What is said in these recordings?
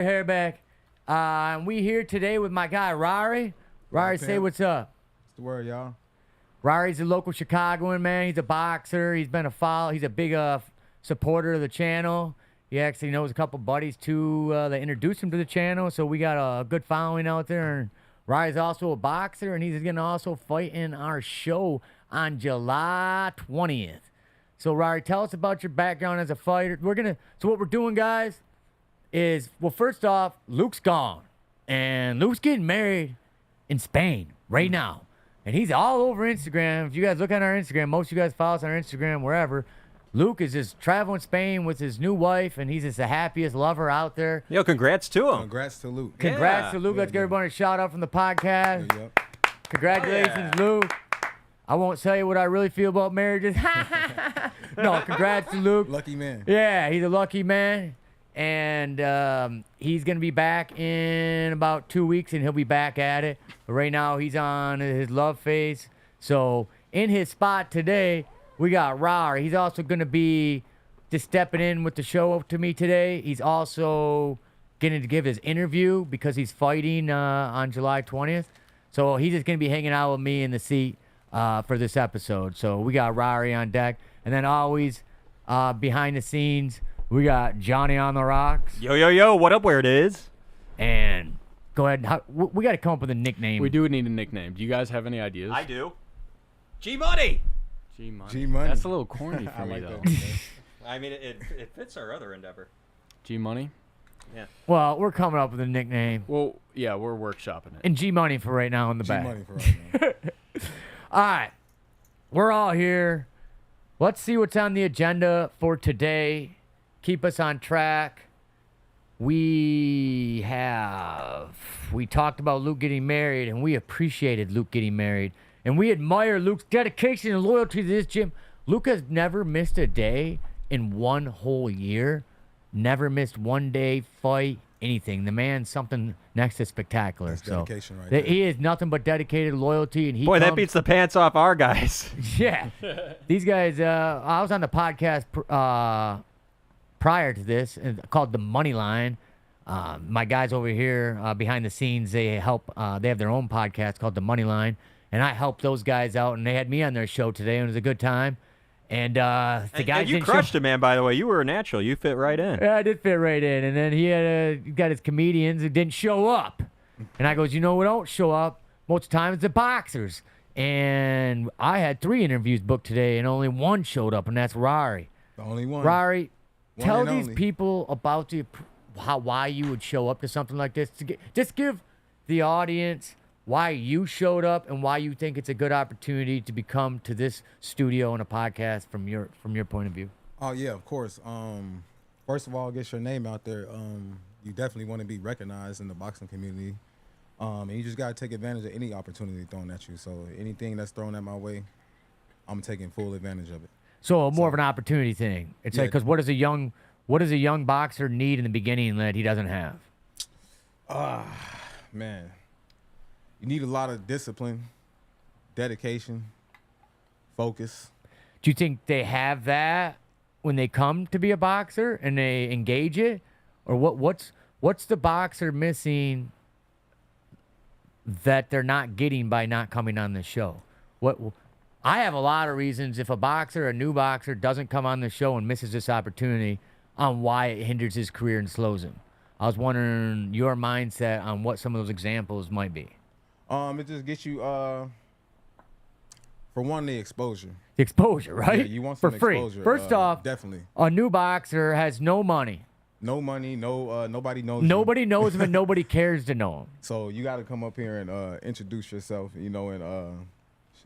Hair back. We here today with my guy Rari. Rari, say what's up. What's the word, y'all? Rari's a local Chicagoan, man. He's a boxer. He's been a follow. He's a big supporter of the channel. He actually knows a couple buddies too that introduced him to the channel. So we got a good following out there. And Rari's also a boxer, and he's gonna also fight in our show on July 20th. So Rari, tell us about your background as a fighter. So what we're doing, guys, is, well, first off, Luke's gone. And Luke's getting married in Spain right now. And he's all over Instagram. If you guys look at our Instagram, most of you guys follow us on our Instagram, wherever. Luke is just traveling Spain with his new wife, and he's just the happiest lover out there. Yo, congrats to him. Congrats to Luke. Congrats to Luke. Let's give everybody a shout out from the podcast. Congratulations, Luke. I won't tell you what I really feel about marriages. No, congrats to Luke. Lucky man. Yeah, he's a lucky man. And he's going to be back in about 2 weeks, and he'll be back at it. But right now, he's on his love phase. So in his spot today, we got Rari. He's also going to be just stepping in with the show to me today. He's also getting to give his interview because he's fighting on July 20th. So he's just going to be hanging out with me in the seat for this episode. So we got Rari on deck. And then always behind the scenes, we got Johnny on the rocks. Yo, what up, where it is? And go ahead. We got to come up with a nickname. We do need a nickname. Do you guys have any ideas? I do. G-Money. G-Money. G-Money. That's a little corny for me, like though. that. I mean, it fits our other endeavor. G-Money? Yeah. Well, we're coming up with a nickname. Well, yeah, we're workshopping it. And G-Money for right now in the back. G-Money for right now. All right. We're all here. Let's see what's on the agenda for today. Keep us on track. We talked about Luke getting married, and we appreciated Luke getting married. And we admire Luke's dedication and loyalty to this gym. Luke has never missed a day in one whole year. Never missed one day, fight, anything. The man's something next to spectacular. That's dedication right there. there. He is nothing but dedicated loyalty. And Boy, that beats the pants off our guys. Yeah. These guys, I was on the podcast prior to this called The Money Line. My guys over here behind the scenes, they help. They have their own podcast called The Money Line. And I helped those guys out, and they had me on their show today, and it was a good time. And the guys you crushed it, man, by the way. You were a natural. You fit right in. Yeah, I did fit right in. And then he got his comedians who didn't show up. And I goes, you know what don't show up? Most of the time it's the boxers. And I had 3 interviews booked today, and only one showed up, and that's Rari. The only one. Rari, One tell and these only. people about why you would show up to something like this. Just give the audience why you showed up and why you think it's a good opportunity to become to this studio and a podcast from your point of view. Oh yeah, of course. First of all, get your name out there. You definitely want to be recognized in the boxing community. And you just gotta take advantage of any opportunity thrown at you. So anything that's thrown at my way, I'm taking full advantage of it. So more of an opportunity thing. It's Yeah. like, because what does a young boxer need in the beginning that he doesn't have? Man, you need a lot of discipline, dedication, focus. Do you think they have that when they come to be a boxer and they engage it? Or what's the boxer missing that they're not getting by not coming on the show? I have a lot of reasons if a new boxer doesn't come on the show and misses this opportunity on why it hinders his career and slows him. I was wondering your mindset on what some of those examples might be. It just gets you, for one, the exposure. The exposure, right? Yeah, you want for some free. exposure. First off, definitely. a new boxer has no money. No money, nobody knows. Nobody knows him, and nobody cares to know him. So you got to come up here and introduce yourself, and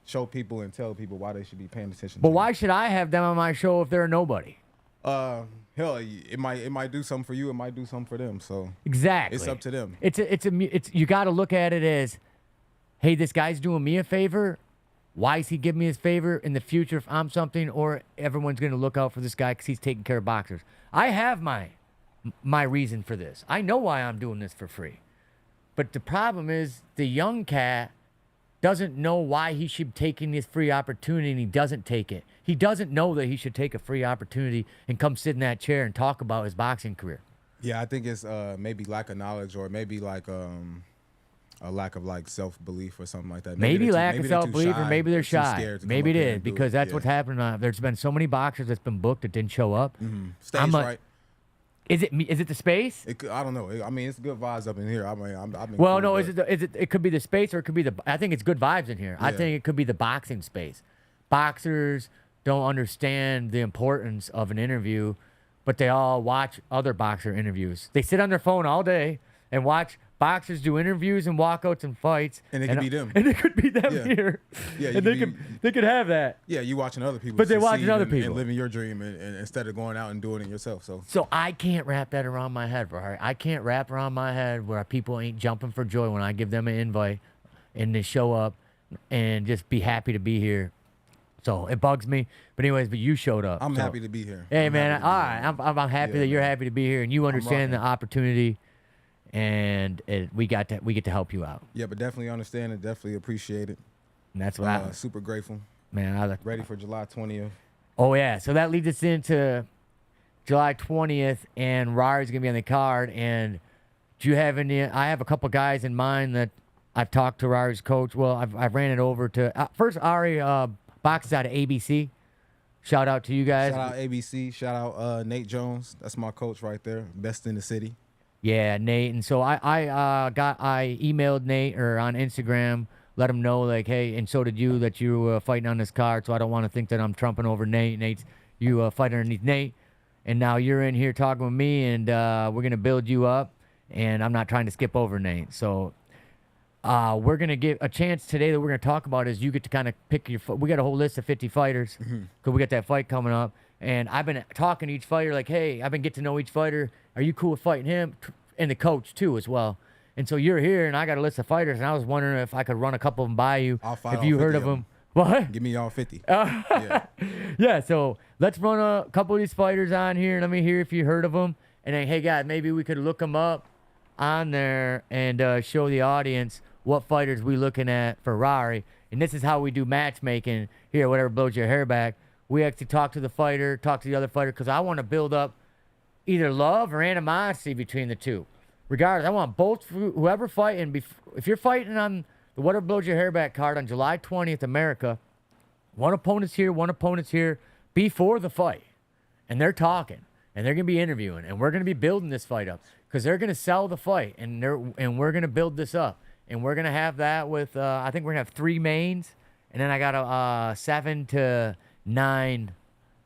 show people and tell people why they should be paying attention. But to why should I have them on my show if they're a nobody? Hell, it might do something for you. It might do something for them. So Exactly. it's up to them. It's you got to look at it as, hey, this guy's doing me a favor. Why is he giving me his favor in the future if I'm something, or everyone's going to look out for this guy because he's taking care of boxers? I have my reason for this. I know why I'm doing this for free. But the problem is the young cat doesn't know why he should be taking this free opportunity, and he doesn't take it. He doesn't know that he should take a free opportunity and come sit in that chair and talk about his boxing career. Yeah, I think it's maybe lack of knowledge or maybe like a lack of like self belief or something like that. Maybe lack of maybe they're too self-belief, or shy, maybe they're too shy. scared to come Maybe up it here is, and do because it. that's Yeah. what's happening. There's been so many boxers that's been booked that didn't show up. Stage I'm like, right. Is it the space? I don't know. I mean, it's good vibes up in here. I mean, I've been Well, cool, no, but it could be the space, or it could be I think it's good vibes in here. I Yeah. think it could be the boxing space. Boxers don't understand the importance of an interview, but they all watch other boxer interviews. They sit on their phone all day and watch boxers do interviews and walkouts and fights. And it could be them. And it could be them Yeah. here. Yeah, you and they could have that. Yeah, you watching other people, But they're watching succeed other and people. living your dream, and instead of going out and doing it yourself. So I can't wrap that around my head, Rari. I can't wrap around my head where people ain't jumping for joy when I give them an invite and they show up and just be happy to be here. So it bugs me. But anyways, but you showed up. I'm so- happy to be here. Hey, I'm man. happy to All be right. here. I'm happy Yeah, that you're man. happy to be here and you understand the rocking. opportunity, and we get to help you out. Yeah, but definitely understand it. Definitely appreciate it. And that's what Super grateful. man. Ready for July 20th. Oh yeah. So that leads us into July 20th, and Rari's gonna be on the card. And do you have any? I have a couple guys in mind that I've talked to Rari's coach. Well, I've ran it over to first Ari boxes out of ABC. Shout out to you guys. Shout out ABC. Shout out Nate Jones. That's my coach right there. Best in the city. Yeah, Nate. And so I emailed Nate or on Instagram, let him know like, hey, and so did you, that you were fighting on this card. So I don't want to think that I'm trumping over Nate. You fight underneath Nate, and now you're in here talking with me, and we're gonna build you up. And I'm not trying to skip over Nate. So we're gonna give a chance today that we're gonna talk about is you get to kind of pick your. We got a whole list of 50 fighters because we got that fight coming up. And I've been talking to each fighter like, hey, I've been getting to know each fighter. Are you cool with fighting him? And the coach too as well. And so you're here, and I got a list of fighters, and I was wondering if I could run a couple of them by you. I'll fight if all you 50 heard of of them. What? Give me all 50. Yeah. Yeah, so let's run a couple of these fighters on here. Let me hear if you heard of them. And then, hey, guys, maybe we could look them up on there and show the audience what fighters we looking at for Rari. And this is how we do matchmaking here, whatever blows your hair back. We actually talk to the fighter, talk to the other fighter, because I want to build up either love or animosity between the two. Regardless, I want both, whoever fighting, if you're fighting on the Whatever Blows Your Hair Back card on July 20th, America, one opponent's here before the fight. And they're talking, and they're going to be interviewing, and we're going to be building this fight up because they're going to sell the fight, and we're going to build this up. And we're going to have that with, I think we're going to have 3 mains, and then I got a 7 to 9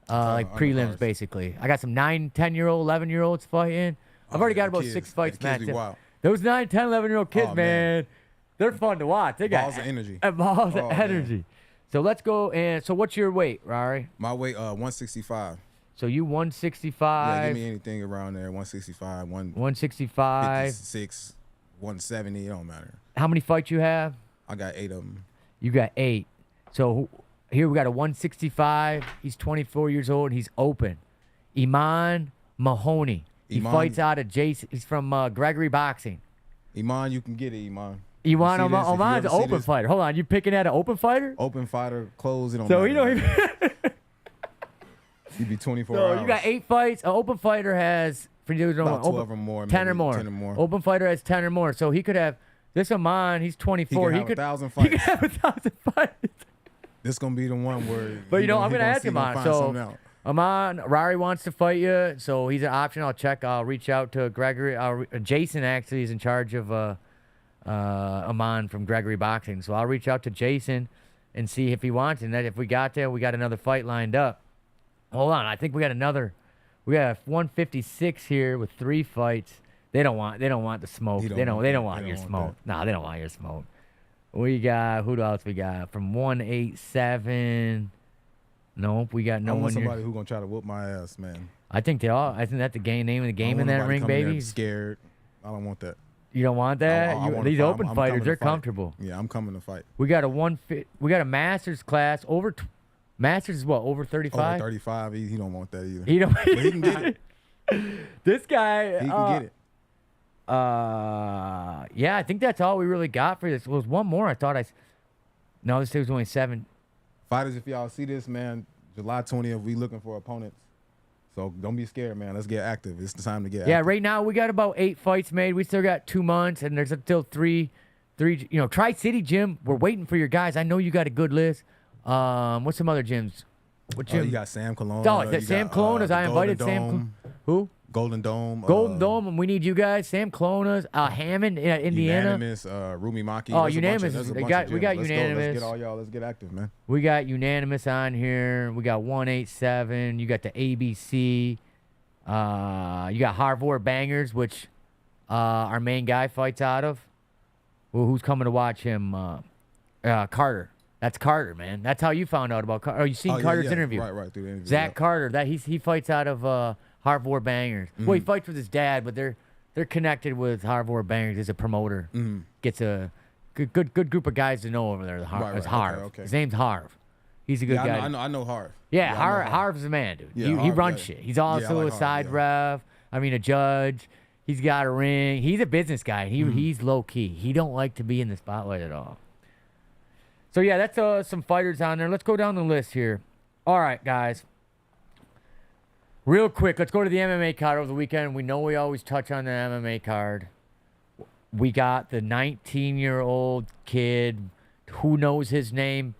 like prelims, undercards. basically. I got some 9, 10-year-old, 11-year-olds fighting. I've already yeah, got about kids. 6 fights The kids matched be up. wild. Those 9, 10, 11-year-old kids, Oh, man, man. they're fun to watch. They got Balls of energy. balls of Oh, man. energy. So let's go. And so what's your weight, Rari? My weight 165. So you Yeah, 165, give me anything around there. 165, 165. 156, 170. It don't matter. How many fights you have? I got 8 of them. You got 8. So here we got a 165. He's 24 years old. He's open. Iman Mahoney. He Iman- fights out of Jason. He's from Gregory Boxing. Iman, you can get it, Iman. You want see Oman's this? If you an ever see open this- fighter. Hold on, you picking at an open fighter? Open fighter, closed. It don't So matter. he don't even. He be 24 So hours. you got 8 fights. An open fighter has for you who don't About know, 12 or more. 10 or maybe more. 10 or more. Open fighter has 10 or more. So he could have this Aman. He's 24. He could have 1,000 He could fights. have 1,000 fights. This gonna be the one where. But he I'm he gonna ask see him gonna on. find So something out. Aman, Rari wants to fight you, so he's an option. I'll check. I'll reach out to Gregory. Jason actually is in charge of Aman from Gregory Boxing, so I'll reach out to Jason and see if he wants. And then if we got there, we got another fight lined up. Hold on, I think we got another. We got 156 here with 3 fights. They don't want the smoke. He They don't don't. want They that. don't want They your don't want smoke. No, they don't want your smoke. We got who else? We got from 187. Nope, we got I no want one here. somebody who gonna try to whoop my ass, man. I think they all. I think that's the name of the I game don't in want that nobody ring, coming there baby. Scared. I don't want that. You don't want that. I wanna These fight. open I'm fighters, coming to they're fight. comfortable. Yeah, I'm coming to fight. We got we got a masters class over. Masters is what, over 35? Over 35, he don't want that either. He don't. But he can get it. This guy. He can get it. Yeah, I think that's all we really got for this. There was one more. I thought No, this was only 7. Fighters, if y'all see this, man, July 20th, we looking for opponents. So don't be scared, man. Let's get active. It's the time to get Yeah, active. right now we got about 8 fights made. We still got 2 months, and there's still three. You know, Tri-City Gym. We're waiting for your guys. I know you got a good list. What's some other gyms? What gym? You got Sam Colonna. Oh, is that you Sam got, Colonna's? I the invited Golden Sam. Dome, Who? Golden Dome. Golden Dome. We need you guys. Sam Colonna's. Hammond, Indiana. Unanimous. Rumi Maki. Oh, There's a bunch Unanimous. there's a We bunch got- of we gyms. got Let's Unanimous. Go. Let's get all y'all. Let's get active, man. We got Unanimous on here. We got 187. You got the ABC. You got Harvard Bangers, which our main guy fights out of. Well, who's coming to watch him? Carter. That's Carter, man. That's how you found out about Carter. Oh, you seen Yeah, Carter's yeah. interview? Right, through the interview. Zach yeah. Carter. That he fights out of Harvard Bangers. Well, he fights with his dad, but they're connected with Harvard Bangers. He's a promoter. Gets a good group of guys to know over there. Right, It's right. Harv. Okay. His name's Harv. He's a good Yeah, guy. I know Harv. Yeah, I know Harv. Harv's the man, dude. Yeah, he Harv, runs yeah. shit. He's also like a Harv, side yeah. ref. I mean, a judge. He's got a ring. He's a business guy. He's low key. He don't like to be in the spotlight at all. So yeah, that's some fighters on there. Let's go down the list here. All right, guys. Real quick, let's go to the MMA card over the weekend. We know we always touch on the MMA card. We got the 19-year-old kid. Who knows his name?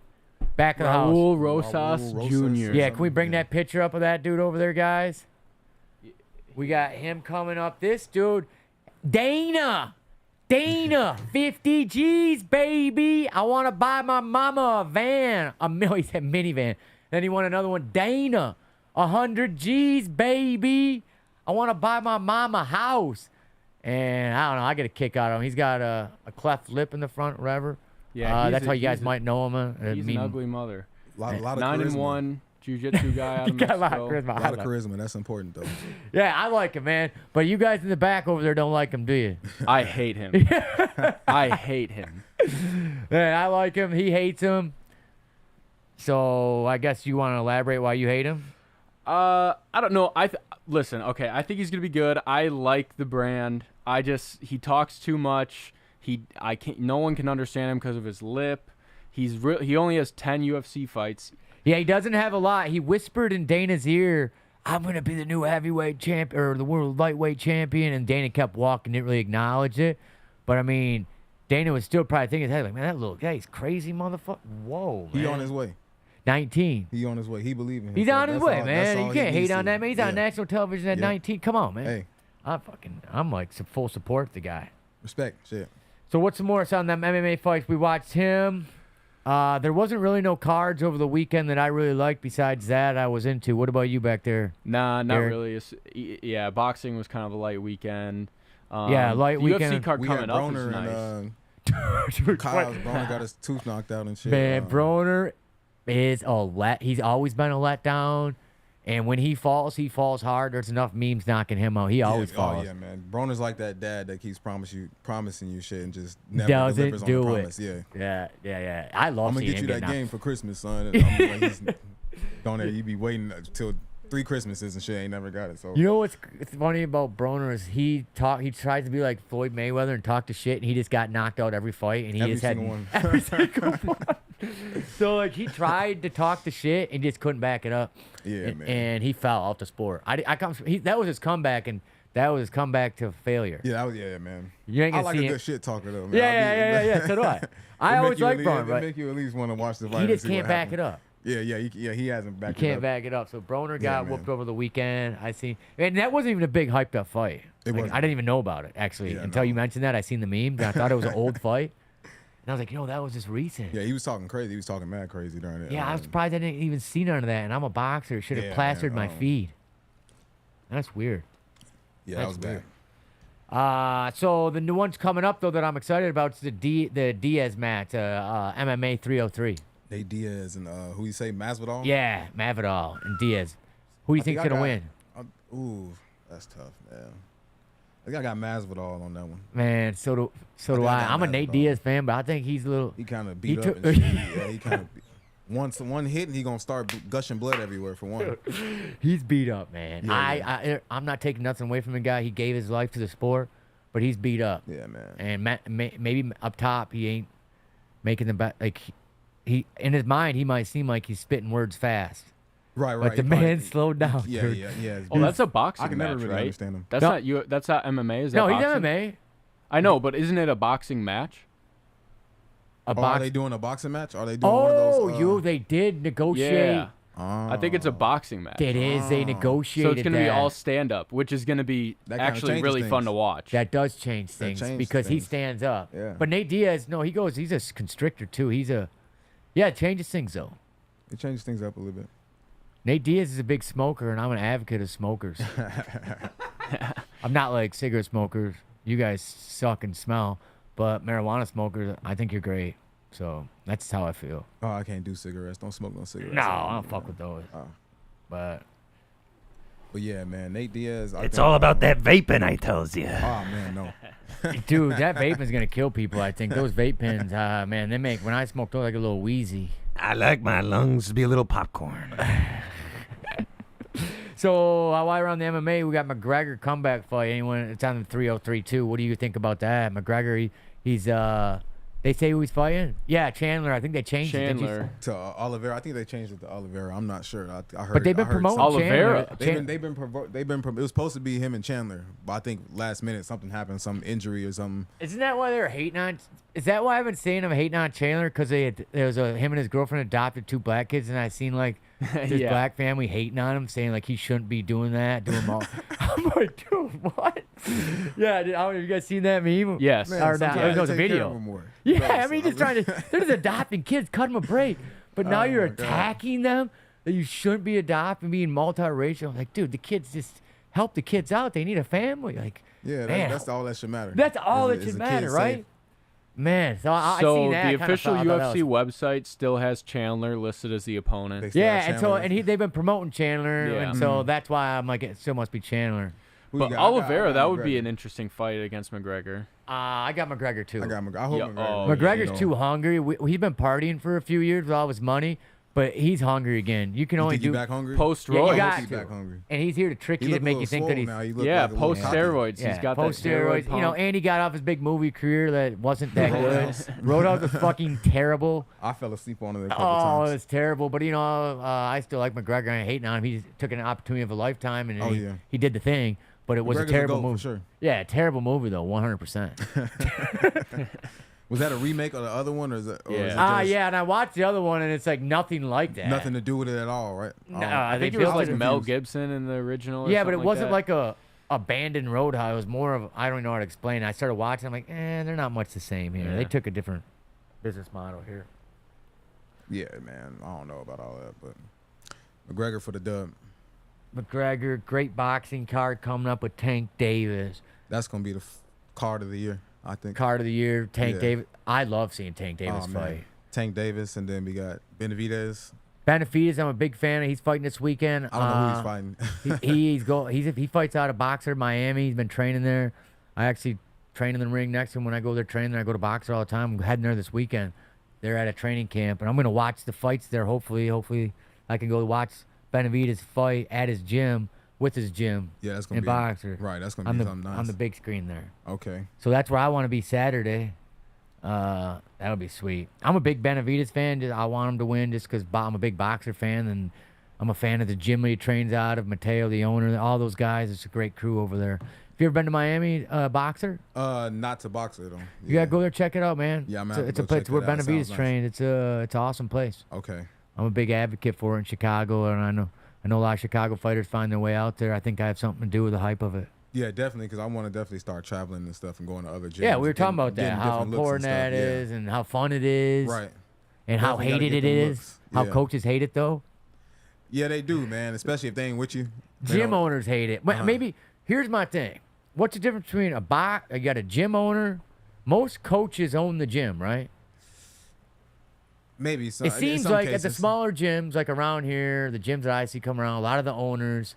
Back of the house. Raul Rosas Raul Rosas. Jr. Yeah, can we bring Yeah. that picture up of that dude over there, guys? We got him coming up. This dude, Dana, 50 G's, baby. I want to buy my mama a van. He said minivan. Then he won another one. Dana, 100 G's, baby. I want to buy my mama a house. And I don't know. I get a kick out of him. He's got a cleft lip in the front, whatever. Yeah, that's he's why a- you guys he's a- might know him. He's an ugly mother. A lot of 9-1 jiu-jitsu guy out He of got a lot of Mexico. charisma. A I lot of like- charisma. That's important, though. Yeah, I like him, man. But you guys in the back over there don't like him, do you? I hate him. I hate him. Man, I like him. He hates him. So I guess you want to elaborate why you hate him? I don't know. Listen. Okay, I think he's gonna be good. I like the brand. He talks too much. I can't. No one can understand him because of his lip. He only has 10 UFC fights. Yeah, he doesn't have a lot. He whispered in Dana's ear, "I'm gonna be the new heavyweight champ or the world lightweight champion," and Dana kept walking, didn't really acknowledge it. But I mean, Dana was still probably thinking in his head, like, "Man, that little guy, he's crazy, motherfucker." Whoa, man. He on his way. 19. He on his way. He believe in himself. He's on his That's way, all- man. that's You all can't he hate needs on to- that, man. He's on yeah. national television at Yeah. 19. Come on, man. Hey, I'm like full support of the guy. respect. Shit. So what's some more on them MMA fights? We watched him. There wasn't really no cards over the weekend that I really liked. Besides that, I was into. What about you back there? Nah, not Eric? really. Yeah, boxing was kind of a light weekend. Yeah, light the weekend. UFC card We coming had up is Broner nice. and Dude, Kyle's Broner got his tooth knocked out and shit. Man, Broner is he's always been a letdown. And when he falls hard. There's enough memes knocking him out. He always falls. Oh yeah, man. Broner's like that dad that keeps promising you shit and just never Doesn't delivers on do the it. promise. Yeah. Yeah. I love I'm gonna seeing get him you get that knocked. game for Christmas, son. And I'm like, he's going there. You be waiting till 3 Christmases and shit. Ain't never got it. So You know what's funny about Broner is he tries to be like Floyd Mayweather and talk to shit, and he just got knocked out every fight, and he every just had single one. every single one. So like he tried to talk the shit and just couldn't back it up. Yeah, and, man. And he fell out the sport. That was his comeback, and that was his comeback to failure. Yeah, that was man. You ain't I gonna like see a him. good shit talker though. Man. Yeah. So do I. I always like Broner, It but make you at least want to watch the fight. he and just see can't what back it happened. up. Yeah, he hasn't He backed it can't up. back it up. So Broner Yeah, got man. whooped over the weekend. And that wasn't even a big hyped up fight. It Like, wasn't. I didn't even know about it actually Yeah, until no. you mentioned that. I seen the meme. And I thought it was an old fight, and I was like, that was just recent. Yeah, he was talking crazy. He was talking mad crazy during it. Yeah, I was surprised I didn't even see none of that. And I'm a boxer. It should have Yeah, plastered man, my feed. That's weird. Yeah, that That's was weird. bad. So the new one's coming up though that I'm excited about is the Diaz match, MMA 303. Nate Diaz and who you say Masvidal? Yeah, Masvidal and Diaz. Who do you I think think's gonna win? Ooh, that's tough, man. I think I got Masvidal on that one. Man, so do I I. got I'm a Nate Masvidal. Diaz fan, but I think he's a little. He kind of He beat took- up and shit. Yeah, he kind of one hit and he gonna start gushing blood everywhere for one. He's beat up, man. Yeah, I'm not taking nothing away from the guy. He gave his life to the sport, but he's beat up. Yeah, man. And maybe up top he ain't making the he in his mind he might seem like he's spitting words fast. Right, But the he man probably- slowed down, Yeah, dude. yeah. Oh, that's a boxing I can never match, really right? understand him. That's No. not you. That's not MMA. Is that No, he's boxing? MMA. I know, but isn't it a boxing match? A Are box. they doing a boxing match? Are they doing one of those? They did negotiate. Yeah. I think it's a boxing match. It is. They negotiated. So it's going to be that. all stand up, which is going to be That kinda actually changes really fun things. to watch. That does change That things changes because he things. stands up. Yeah. But Nate Diaz, no, he goes. He's a constrictor too. Yeah, it changes things though. It changes things up a little bit. Nate Diaz is a big smoker, and I'm an advocate of smokers. I'm not like cigarette smokers. You guys suck and smell, but marijuana smokers, I think you're great. So that's how I feel. Oh, I can't do cigarettes. Don't smoke no cigarettes. No, I don't fuck with those. Oh. But But yeah, man, Nate Diaz. It's all about that vaping, I tells you. Oh man, no. dude, that vape is gonna kill people. I think those vape pens, man, they make when I smoke those I get a little wheezy. I like my lungs to be a little popcorn. So while we're on the MMA, we got McGregor comeback fight. Anyone? It's on the 303 too. What do you think about that? McGregor, he's they say who he's fighting? Yeah, Chandler. I think they changed it. Did you- Chandler. To Oliveira, I think they changed it to Oliveira. I'm not sure. I heard. But they've been I heard promoting something. Oliveira. Chandler. They've been. It was supposed to be him and Chandler, but I think last minute something happened, some injury or something. Isn't that why they were hating on? Is that why I've been saying I'm hating on Chandler? Because there was him and his girlfriend adopted 2 black kids, and I seen like this Yeah. black family hating on him, saying like he shouldn't be doing that, doing all. I'm like, dude, what? Yeah, dude, I don't know if you guys seen that meme? Yes. Man, Or not, sometimes it was a they take care video. of him more. Yeah, Gross. I mean, just trying to. They're just adopting kids, cut them a break. But now Oh you're my God. attacking them that you shouldn't be adopting, being multiracial. Like, dude, the kids just help the kids out. They need a family. Like, Yeah, man, that's all that should matter. that's all Is that the should kid matter, safe? right? Man, so I So seen that. the kinda official thought that UFC was- website still has Chandler listed as the opponent. They still Yeah, have and so Chandler. they've been promoting Chandler, Yeah. and so that's why I'm like, it still must be Chandler. Who you But got? I got Oliveira, that would be McGregor. an interesting fight against McGregor. I got McGregor too. I got McGregor. I hope Yeah, McGregor. oh, McGregor's you too know. hungry. He's been partying for a few years with all his money, but he's hungry again. You can You only think do he back hungry? Post Yeah, you I roid. hope got he to. back hungry. and he's here to trick He you to look a make little you think swole that he's now. He look Yeah, like a little post cocky. steroids. He's got post that steroid steroids. You know, pump. and he got off his big movie career that wasn't that good. Roadhouse. Roadhouse was fucking terrible. I fell asleep on it a couple Oh, it times. was terrible. But you know, I still like McGregor. I ain't hating on him. He took an opportunity of a lifetime, and Oh, yeah. he did the thing. But it was McGregor's a a terrible goat for movie. sure. Yeah, terrible movie though, 100%. Was that a remake of the other one, or is it? Or is it Yeah. just Yeah, and I watched the other one, and it's like nothing like that. Nothing to do with it at all, right? No, Oh. I think it they was built like Mel confused. Gibson in the original. Or Yeah, but it something wasn't that. like a abandoned roadhouse. It was more of I don't even know how to explain it. I started watching. I'm like, they're not much the same here. Yeah. They took a different business model here. Yeah, man. I don't know about all that, but McGregor for the dub. McGregor, great boxing card coming up with Tank Davis. That's gonna be the card of the year, I think. Card of the year, Tank Yeah. Davis. I love seeing Tank Davis Oh, man. fight. Tank Davis, and then we got Benavidez. Benavidez, I'm a big fan of. He's fighting this weekend. I don't know who he's fighting. He fights out of Boxer, Miami. He's been training there. I actually train in the ring next to him when I go there training. I go to Boxer all the time. I'm heading there this weekend. They're at a training camp, and I'm gonna watch the fights there. Hopefully, I can go watch Benavidez fight at his gym with his gym. Yeah, that's gonna in be Boxer. right. That's gonna on be the something nice. on the big screen there. Okay. So that's where I want to be Saturday. That would be sweet. I'm a big Benavidez fan. I want him to win just because I'm a big Boxer fan, and I'm a fan of the gym that he trains out of. Mateo, the owner, all those guys. It's a great crew over there. Have you ever been to Miami, Boxer? Not to Boxer though. You gotta go there, check it out, man. Yeah, I'm it's gonna a, have it's to a go place check where it out. It Benavidez sounds nice. trained. It's an awesome place. Okay. I'm a big advocate for it in Chicago, and I know a lot of Chicago fighters find their way out there. I think I have something to do with the hype of it. Yeah, definitely, because I want to definitely start traveling and stuff and going to other gyms. Yeah, we were and talking getting- about that, getting how different looks and important stuff. that Yeah. is, and how fun it is, Right. and how Definitely gotta hated get it them is. looks. How Yeah. coaches hate it though. Yeah, they do, man. Especially if they ain't with you. They Gym don't- owners hate it. But Uh-huh. maybe here's my thing. What's the difference between you got a gym owner? Most coaches own the gym, right? Maybe. So, It in seems some like at the cases. smaller gyms, like around here, the gyms that I see come around, a lot of the owners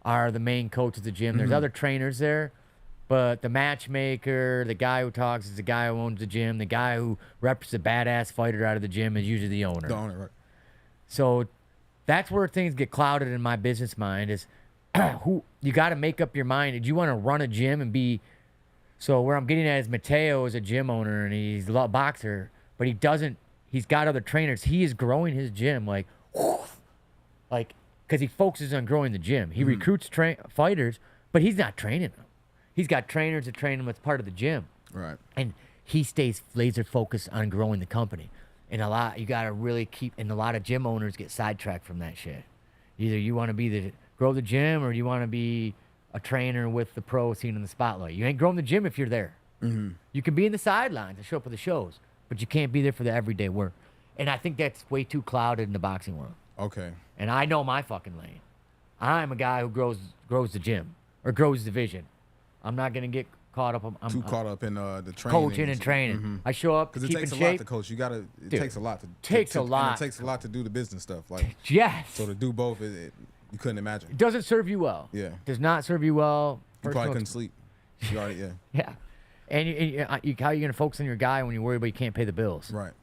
are the main coach of the gym. Mm-hmm. There's other trainers there, but the matchmaker, the guy who talks is the guy who owns the gym. The guy who reps the badass fighter out of the gym is usually the owner. The owner, right? So that's where things get clouded in my business mind is who you got to make up your mind. Do you want to run a gym and be so where I'm getting at is Mateo is a gym owner and he's a boxer, but he's got other trainers. He is growing his gym like because he focuses on growing the gym. He recruits fighters, but he's not training them. He's got trainers that train him as part of the gym. Right. And he stays laser focused on growing the company. And you got to really and a lot of gym owners get sidetracked from that shit. Either you want to grow the gym, or you want to be a trainer with the pro scene in the spotlight. You ain't growing the gym if you're there. You can be in the sidelines and show up at the shows, but you can't be there for the everyday work. And I think that's way too clouded in the boxing world. Okay. And I know my fucking lane. I'm a guy who grows the gym or grows the division. I'm not gonna get caught up. I'm caught up in the training. coaching and training. I show up, Because keep it takes in a lot shape. to coach. It Dude, takes a lot to. takes a and lot. it takes a lot to do the business stuff. Like Yes. so to do both, you couldn't imagine. It doesn't serve you well. Yeah. Does not serve you well. You probably couldn't sleep. You already Yeah. And how are you gonna focus on your guy when you worry about you can't pay the bills? Right.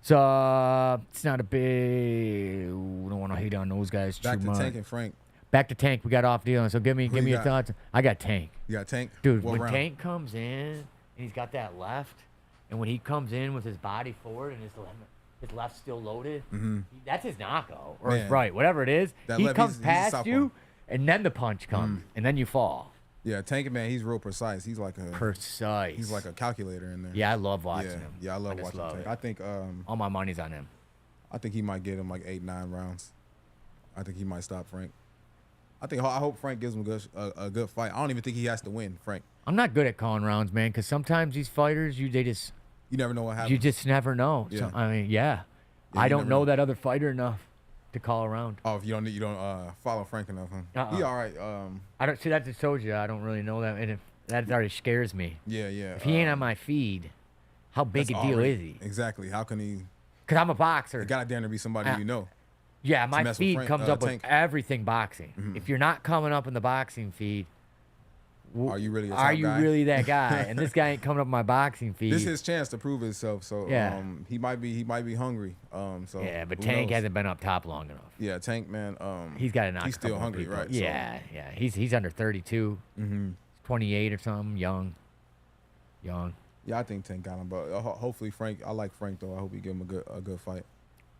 So it's not a big. We don't want to hate on those guys Back too to much. Tank and Frank. Back to Tank. We got off dealing. So give me you your got? thoughts. I got Tank. You got Tank. Dude, What when round? Tank comes in and he's got that left, and when he comes in with his body forward and his left still loaded, that's his knockout or his Man. right, whatever it is. That He left, comes he's a past southpaw. you, and then the punch comes, and then you fall. Yeah, Tank, man, he's real precise. He's like a Precise. he's like a calculator in there. Yeah, I love watching yeah, him. yeah. I love just watching love Tank. it. I think All my money's on him. he might get him like 8-9 rounds. I think he might stop Frank. I hope Frank gives him a good fight. I don't even think he has to win, Frank. I'm not good at calling rounds, man, because sometimes these fighters, You never know what happens. you just never know. Yeah. So, I mean, yeah. Yeah, I you don't never know know. that other fighter enough to call around. Oh, if you don't follow Frank enough, huh? Uh-uh. He all right. I don't see that. Just told you I don't really know that, and if that already scares me. Yeah. If he ain't on my feed, how big a that's deal already- is he? Exactly. How can he? Because I'm a boxer. It gotta damn near be somebody Uh, you know. Yeah, my mess with feed Frank- comes up Tank. with everything boxing. If you're not coming up in the boxing feed, Are you really? are you really that guy? And this guy ain't coming up in my boxing feed. This is his chance to prove himself. So Yeah. he might be hungry. So yeah, but who Tank knows? hasn't been up top long enough. Yeah, Tank, man. He's got to knock. He's a couple still of hungry, people. right? So- Yeah, yeah. He's under 32, 28 or something, young. Yeah, I think Tank got him, but hopefully Frank. I like Frank though. I hope he give him a good fight.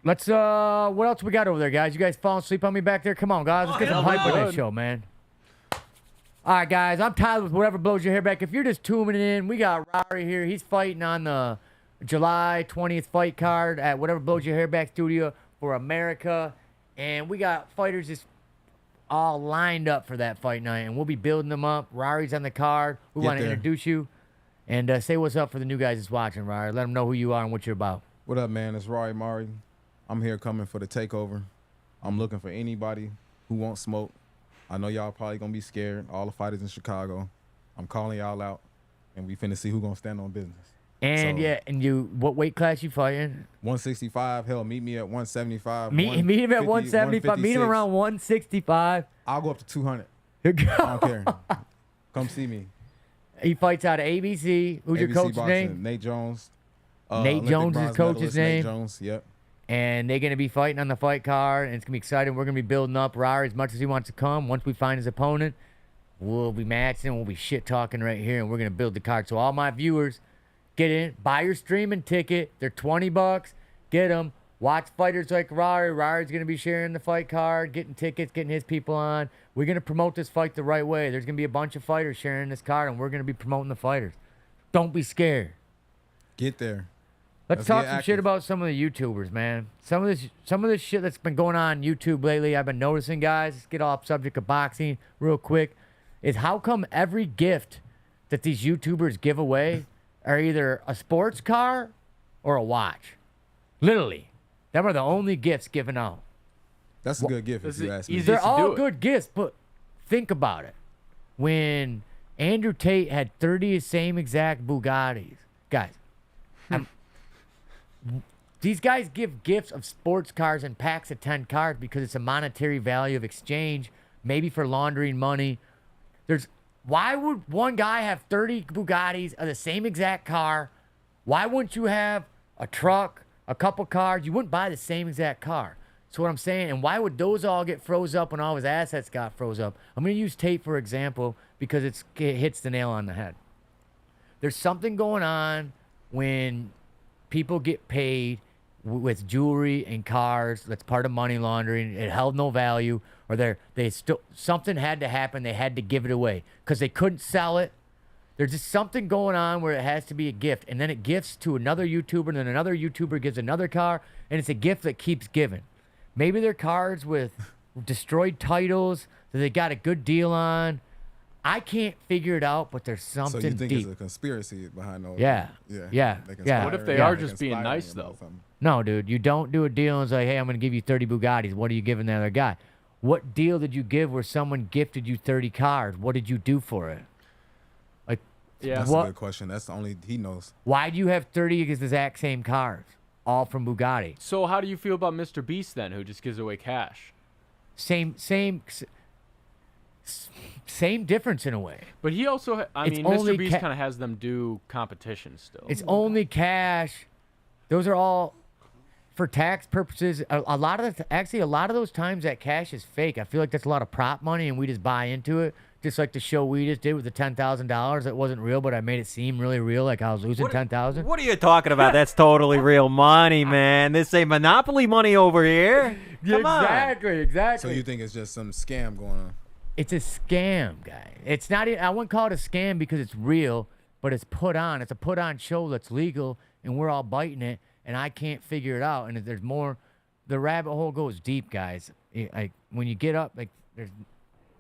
Let's what else we got over there, guys? You guys falling asleep on me back there? Come on, guys. Let's get some hype on this show, man. All right, guys. I'm Tyler with Whatever Blows Your Hair Back. If you're just tuning in, we got Rari here. He's fighting on the July 20th fight card at Whatever Blows Your Hair Back Studio for America. And we got fighters just all lined up for that fight night, and we'll be building them up. Rari's on the card. We Get want to there. introduce you. And say what's up for the new guys that's watching, Rari. Let them know who you are and what you're about. What up, man? It's Rari Mari. I'm here coming for the takeover. I'm looking for anybody who won't smoke. I know y'all probably gonna be scared. All the fighters in Chicago. I'm calling y'all out, and we finna see who gonna stand on business. And So- yeah, and what weight class you fighting? 165. Hell, meet me at 175. Meet him at 150, 175. Meet him 156. around 165. I'll go up to 200. I don't care. Come see me. He fights out of ABC. Who's your ABC coach's Boxing, name? Nate Jones. Nate Olympic Jones is bronze coach's medalist, name? Nate Jones. Yep. And they're gonna be fighting on the fight card, and it's gonna be exciting. We're gonna be building up Rari as much as he wants to come. Once we find his opponent, we'll be matching. We'll be shit talking right here, and we're gonna build the card. So all my viewers, get in, buy your streaming ticket. They're $20. Get them. Watch fighters like Rari. Rari's gonna be sharing the fight card, getting tickets, getting his people on. We're gonna promote this fight the right way. There's gonna be a bunch of fighters sharing this card, and we're gonna be promoting the fighters. Don't be scared. Get there. Let's Let's talk get some shit active. about some of the YouTubers, man. Some of this shit that's been going on YouTube lately, I've been noticing, guys. Let's get off subject of boxing real quick. Is how come every gift that these YouTubers give away are either a sports car or a watch? Literally, them are the only gifts given out. That's a good gift if This you is ask me. easy. They're to do all it. good gifts, but think about it. When Andrew Tate had 30 same exact Bugattis, guys, these guys give gifts of sports cars and packs of 10 cars because it's a monetary value of exchange, maybe for laundering money. Why would one guy have 30 Bugattis of the same exact car? Why wouldn't you have a truck, a couple cars? You wouldn't buy the same exact car. So what I'm saying, and why would those all get froze up when all his assets got froze up? I'm going to use Tate for example because it hits the nail on the head. There's something going on when people get paid with jewelry and cars. That's part of money laundering. It held no value, or they still something had to happen. They had to give it away because they couldn't sell it. There's just something going on where it has to be a gift, and then it gifts to another YouTuber, and then another YouTuber gives another car, and it's a gift that keeps giving. Maybe they're cards with destroyed titles that they got a good deal on. I can't figure it out, but there's something So you think deep. it's a conspiracy behind those? Yeah. Yeah. They Yeah. conspire- What if they Yeah. are they just being conspiring nice, about though? something. No, dude, you don't do a deal and it's like, hey, I'm going to give you 30 Bugattis. What are you giving the other guy? What deal did you give where someone gifted you 30 cars? What did you do for it? Like, Yeah. That's What- a good question. That's the only he knows. why do you have 30 exact same cars, all from Bugatti? So how do you feel about Mr. Beast then, who just gives away cash? Same difference in a way. But he also, I It's mean, only Mr. Beast ca- kind of has them do competitions still. It's only cash. Those are all for tax purposes. A lot of a lot of those times that cash is fake. I feel like that's a lot of prop money, and we just buy into it. Just like the show we just did with the $10,000 that wasn't real, but I made it seem really real, like I was losing 10,000. What are you talking about? That's totally real money, man. This ain't Monopoly money over here. Come on. Exactly. So you think it's just some scam going on? It's a scam, guy. It's not. I wouldn't call it a scam because it's real, but it's put on. It's a put on show that's legal, and we're all biting it, and I can't figure it out. And if there's more, the rabbit hole goes deep, guys. Like when you get up, like there's.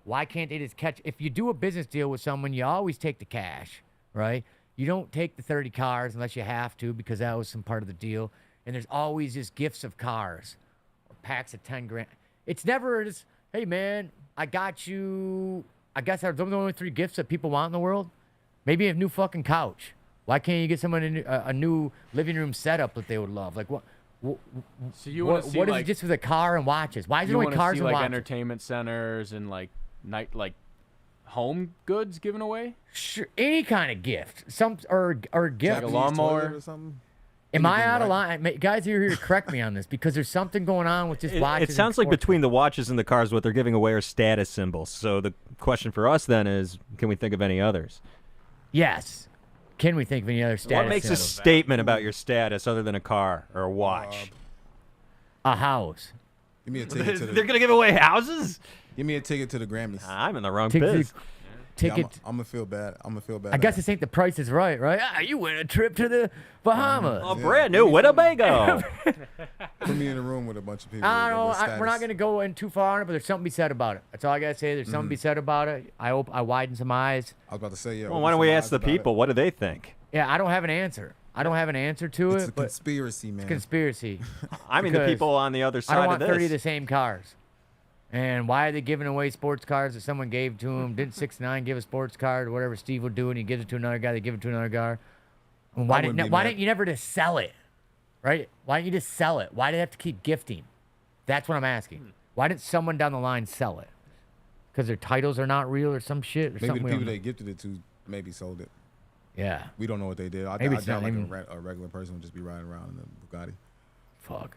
Why can't they just catch? If you do a business deal with someone, you always take the cash, right? You don't take the 30 cars unless you have to because that was some part of the deal. And there's always just gifts of cars or packs of 10 grand. It's never just, hey, man, I got you. I guess those are the only 3 gifts that people want in the world. Maybe a new fucking couch. Why can't you get someone a new living room setup that they would love? Like, what So you want to see what is like it just with a car and watches? Why is it you only want to cars see and like watches? entertainment centers and like home goods given away? Sure, any kind of gift, or gift. a Japanese lawnmower? toilet or something? Am I Anything, out of right? line? Guys, you're here to correct me on this because there's something going on with just watches. It sounds like and sports. between the watches and the cars, what they're giving away are status symbols. So the question for us then is, can we think of any others? Yes. Can we think of any other status? What makes a symbols? statement about your status other than a car or a watch? A house? Give me a ticket to They're the. gonna give away houses? Give me a ticket to the Grammys. I'm in the wrong Ticket. biz. Ticket. I'm gonna feel bad. I'm gonna feel bad. I guess this ain't the Price is Right, right? Ah, you win a trip to the Bahamas. A brand new Winnebago. Put me in a room with a bunch of people. I don't know. with We're not status. gonna go in too far on it, but there's something to be said about it. That's all I gotta say. There's something to be said about it. I hope I widen some eyes. I was about to say yeah. Well, why don't we ask the people? What do they think? Yeah, I don't have an answer. I don't have an answer to It's it, a but conspiracy, man. conspiracy. I mean, the Because people on the other I side don't of want this. 30 of the same cars. And why are they giving away sports cars that someone gave to him? Didn't 6ix9ine give a sports card or whatever Steve would do, and he gives it to another guy, they give it to another guy? And why wouldn't be why mad. didn't you never just sell it? Right? Why didn't you just sell it? Why do they have to keep gifting? That's what I'm asking. Why didn't someone down the line sell it? Because their titles are not real or some shit? Or Maybe something the we don't people know? they gifted it to maybe sold it. Yeah. We don't know what they did. I Maybe doubt it's not like even- a regular person would just be riding around in a Bugatti. Fuck.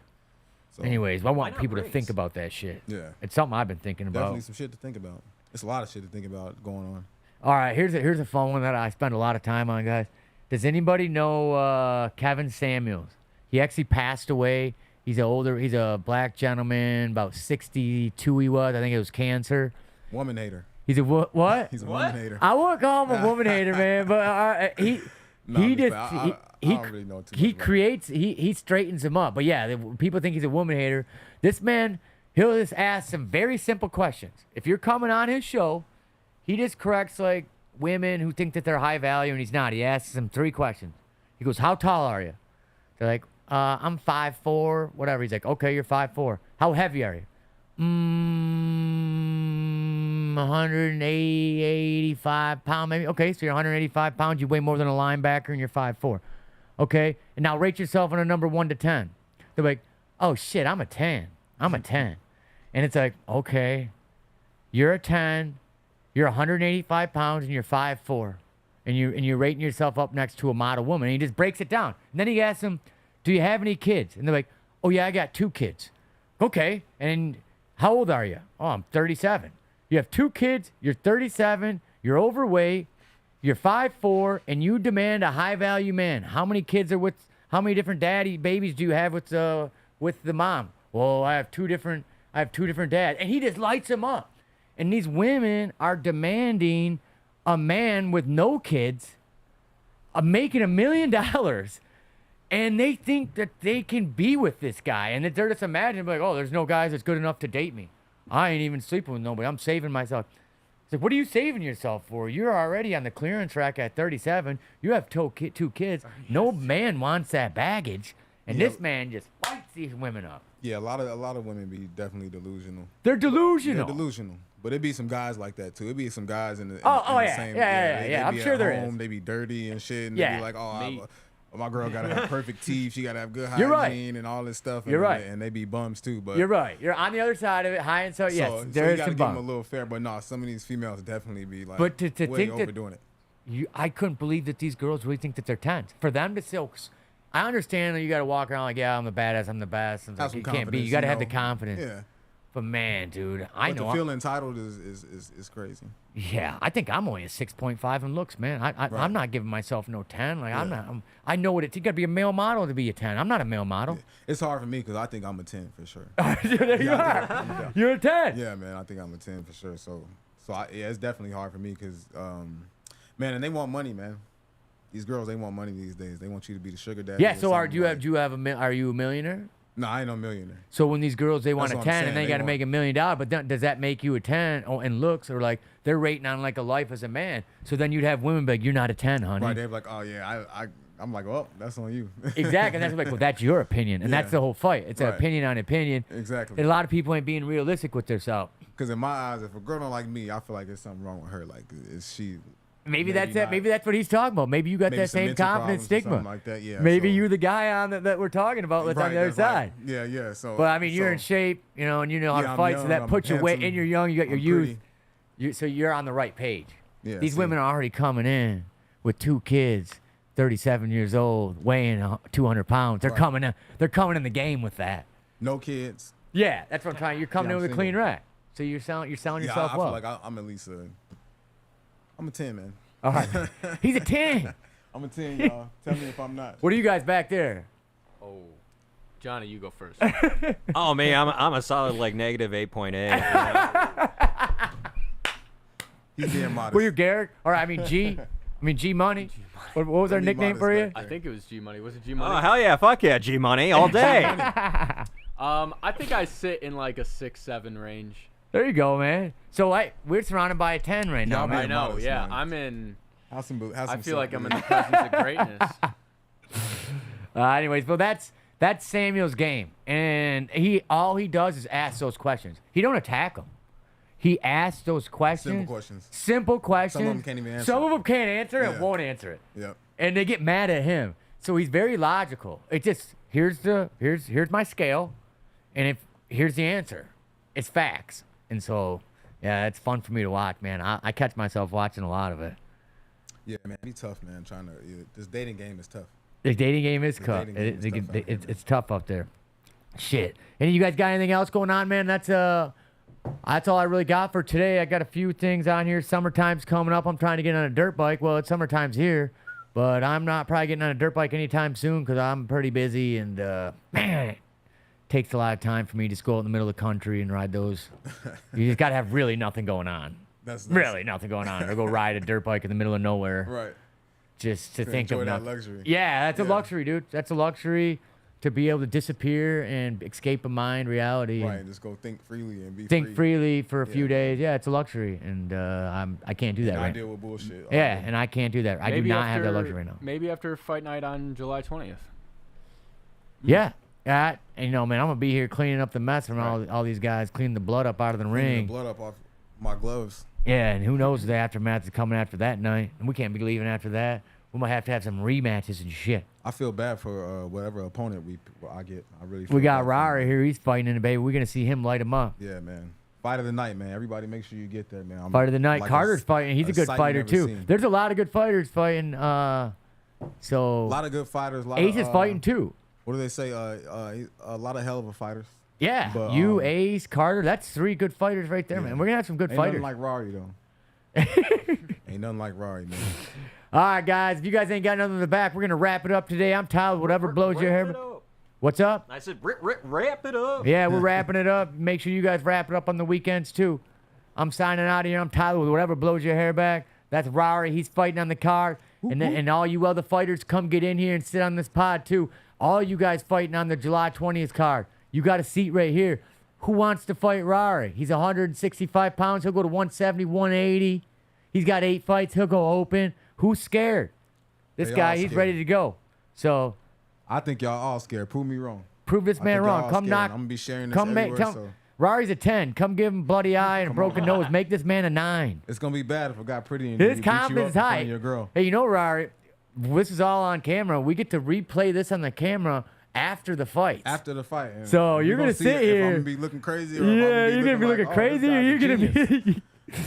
So, Anyways, I want not people to race? think about that shit. yeah, It's something I've been thinking about. definitely some shit to think about. It's a lot of shit to think about going on. All right, here's a fun one that I spend a lot of time on, guys. Does anybody know Kevin Samuels? He actually passed away. He's a black gentleman, about 62 he was. I think it was cancer. Woman hater. He's a what? He's a woman hater. I wouldn't call him a woman hater, man, but No, he I'm just just- I don't really know too he much about creates he straightens him up. But yeah, people think he's a woman hater. This man, he'll just ask some very simple questions. If you're coming on his show, he just corrects like women who think that they're high value and he's not. He asks them 3 questions. He goes, "How tall are you?" They're like, "I'm 5'4", whatever." He's like, "Okay, you're 5'4". "How heavy are you?" 180, 85 pounds, maybe. Okay, so you're 185 pounds. You weigh more than a linebacker, and you're 5'4". Okay, and now rate yourself on a number 1 to 10. They're like, "Oh shit, I'm a 10. I'm a 10." And it's like, okay, you're a 10. You're 185 pounds, and you're 5'4". And you're rating yourself up next to a model woman. And he just breaks it down. And then he asks them, "Do you have any kids?" And they're like, "Oh yeah, I got 2 kids." Okay, and how old are you? "Oh, I'm 37. You have 2 kids, you're 37, you're overweight, you're 5'4", and you demand a high value man. How many kids are with how many different daddy babies do you have with the mom? Well, I have two different dads, and he just lights them up. And these women are demanding a man with no kids, making $1 million, and they think that they can be with this guy, and that they're just imagining like, oh, there's no guys that's good enough to date me. I ain't even sleeping with nobody. I'm saving myself. It's like, what are you saving yourself for? You're already on the clearance rack at 37. You have two kids. No man wants that baggage, and this man just fights these women up. Yeah, a lot of women be definitely delusional. They're delusional. They're delusional. But it be some guys like that too. It be some guys in the same. Yeah. I'm sure there is. They be dirty and shit, and Yeah. they be like, oh, my girl gotta have perfect teeth. She gotta have good You're right. hygiene and all this stuff. And, You're right. And they be bums too. But You're right. You're on the other side of it, high and so yes, so there you is gotta some give them a bump. little fair. But no, some of these females definitely be like, But to way think that overdoing it. I couldn't believe that these girls really think that they're 10s. For them to say, I understand that you got to walk around like, yeah, I'm the badass, I'm the best. And Have like, some you can't be. confidence, You got to you have the know? confidence. Yeah. But man, dude, I But know. to feel entitled is crazy. Yeah, I think I'm only a 6.5 in looks, man. I'm not giving myself no 10. Like I'm not. I know what it. You got to be a male model to be a 10. I'm not a male model. Yeah. It's hard for me because I think I'm a 10 for sure. There you are. You're a 10. Yeah, man, I think I'm a 10 for sure. So it's definitely hard for me because, man, and they want money, man. These girls, they want money these days. They want you to be the sugar daddy. Yeah. or So are something, like- are you a millionaire? No, I ain't no millionaire. So when these girls they want That's a what I'm 10 and saying. they They got to want- make $1 million, but does that make you a 10? Oh, in looks or like they're rating on like a life as a man? So then you'd have women be like, you're not a 10, honey. Right? They're like, oh yeah, I'm like, well, that's on you. Exactly. And that's like, well, that's your opinion, and that's Yeah. the whole fight. It's an Right. opinion on opinion. Exactly. And a lot of people ain't being realistic with themselves. Because in my eyes, if a girl don't like me, I feel like there's something wrong with her. Like, is she? Maybe Maybe that's it. not. Maybe that's what he's talking about. Maybe you got Maybe that some same mental confidence problems or stigma. something like that. Yeah. Maybe so- you're the guy on that we're talking about that's on Right, the other that's right. side. Yeah. So. But I mean, you're in so- shape, you know, and you know how Yeah, to I'm fight, so young, that I'm puts you way, handsome, and you're young, you got your I'm youth. pretty. So you're on the right page. Yeah, These see. women are already coming in with 2 kids, 37 years old, weighing 200 pounds. They're Right. coming in. They're coming in the game with that. No kids. Yeah, that's what I'm trying. You're coming Yeah, in I'm with a clean single. rack. So you're selling Yeah, yourself I well. feel like I'm at least I'm a 10, man. All right. He's a 10. I'm a 10, y'all. Tell me if I'm not. What are you guys back there? Oh, Johnny, you go first. Oh man, I'm a solid like negative 8.8. you know? He's being modest. Were you Garrett? Or I mean G? I mean G Money? What was our Don't be nickname modest for you? back I think it was G Money. Was it G Oh Money? hell yeah, fuck yeah, G Money all day. I think I sit in like a 6-7 range. There you go, man. So we're surrounded by a 10 right now, Y'all man. I being know. modest, Yeah, man. I'm in. Have some I feel like I'm in the presence of greatness. Anyways, well, that's Samuel's game, and all he does is ask those questions. He don't attack them. He asks those questions. Simple questions. Simple questions. Some of them can't even answer Some it. of them can't answer and Yeah. won't answer it, Yep. and they get mad at him. So he's very logical. It just here's my scale, and here's the answer. It's facts, and so yeah, it's fun for me to watch, man. I catch myself watching a lot of it. Yeah, man, be tough, man. This dating game is tough. The dating game is The tough. dating game is tough out here, It's tough up there. Shit. Any of you guys got anything else going on, man? That's all I really got for today. I got a few things on here. Summertime's coming up. I'm trying to get on a dirt bike. Well, it's summertime's here, but I'm not probably getting on a dirt bike anytime soon because I'm pretty busy and man, it takes a lot of time for me to just go out in the middle of the country and ride those. You just got to have really nothing going on. That's Really nothing going on. Or go ride a dirt bike in the middle of nowhere. right. Just to think Enjoy of that nothing. luxury. Yeah, that's a Yeah. luxury, dude. That's a luxury to be able to disappear and escape a mind reality. Right. And Just go think freely and be think free. freely for a few Yeah. days. Yeah, it's a luxury, and I can't do that I right. deal with bullshit. all Yeah, day. and I can't do that. I do Maybe not have that after- luxury right now. Maybe after fight night on July 20th. Yeah, and you know, man, I'm gonna be here cleaning up the mess from all these guys, cleaning the blood up out of the Cleaning ring. the blood up off my gloves. Yeah, and who knows the aftermath is coming after that night, and we can't be leaving after that. We might have to have some rematches and shit. I feel bad for whatever opponent I get. I really. Feel We got bad for Rari him. here. He's fighting in the baby. We're gonna see him light him up. Yeah, man. Fight of the night, man. Everybody, make sure you get there, man. Fight of the night. like Carter's fighting. He's a good sight you fighter never too. seen. There's a lot of good fighters fighting. A So lot of good fighters. Ace is fighting too. What do they say? A lot of hell of a fighters. Yeah, But, you, Ace, Carter. That's 3 good fighters right there, Yeah. man. We're gonna have some good Ain't fighters. nothing like Rari though. Ain't nothing like Rari, man. All right, guys. If you guys ain't got nothing in the back, we're gonna wrap it up today. I'm Tyler. Whatever blows your hair. What's up? I said, wrap it up. Yeah, we're wrapping it up. Make sure you guys wrap it up on the weekends too. I'm signing out of here. I'm Tyler with whatever blows your hair back. That's Rari. He's fighting on the card. And all you other fighters, come get in here and sit on this pod too. All you guys fighting on the July 20th card. You got a seat right here. Who wants to fight Rari? He's 165 pounds. He'll go to 170, 180. He's got 8 fights. He'll go open. Who's scared? This They guy, all he's scared. ready to go. So I think y'all all scared. Prove me wrong. prove this I man think wrong. y'all all Come scared. knock. I'm gonna be sharing this Come make. everywhere. Come. So Rari's a 10. Come give him bloody eye and a broken nose. Make this man a 9. it's gonna be bad if I got pretty and His beat you up confidence in front high. of your girl. Hey, you know, Rari, this is all on camera. We get to replay this on the camera after the fight. After the fight. And So we you're gonna see sit if here. I'm gonna be looking crazy or Yeah, if you're gonna be like, looking oh, crazy, or you're this gonna guy's a genius. be.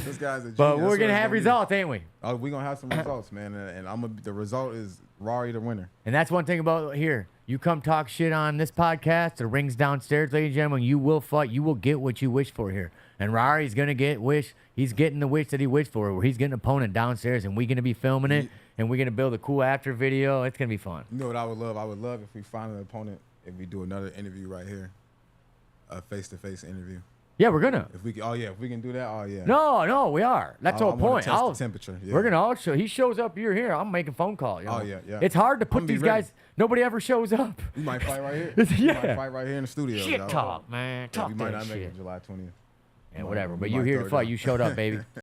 This guy's a genius. But That's we're what gonna it's have be. results, ain't we? Oh, we're gonna have some results, man, and the result is Rari the winner. And that's one thing about here. You come talk shit on this podcast, the ring's downstairs, ladies and gentlemen. You will fight. You will get what you wish for here. And Rari's gonna get wish. He's getting the wish that he wished for. Where he's getting an opponent downstairs, and we're gonna be filming it, and we're gonna build a cool after video. It's gonna be fun. You know what I would love? I would love if we find an opponent. If we do another interview right here, a face-to-face interview. Yeah, we're gonna. If we, if we can do that, oh yeah. No, we are. That's the I whole wanna point. test the I'll- temperature. Yeah. We're gonna all show. He shows up. You're here. I'm making phone calls. You know? Oh, yeah. It's hard to I'm put be these ready. guys. Nobody ever shows up. We might fight right here. Yeah. We might fight right here in the studio. Shit dog. talk, man. Yeah, Talk we might that not make shit. it July 20th. Yeah, whatever. we But might you're here throw to it fight. down. You showed up, baby.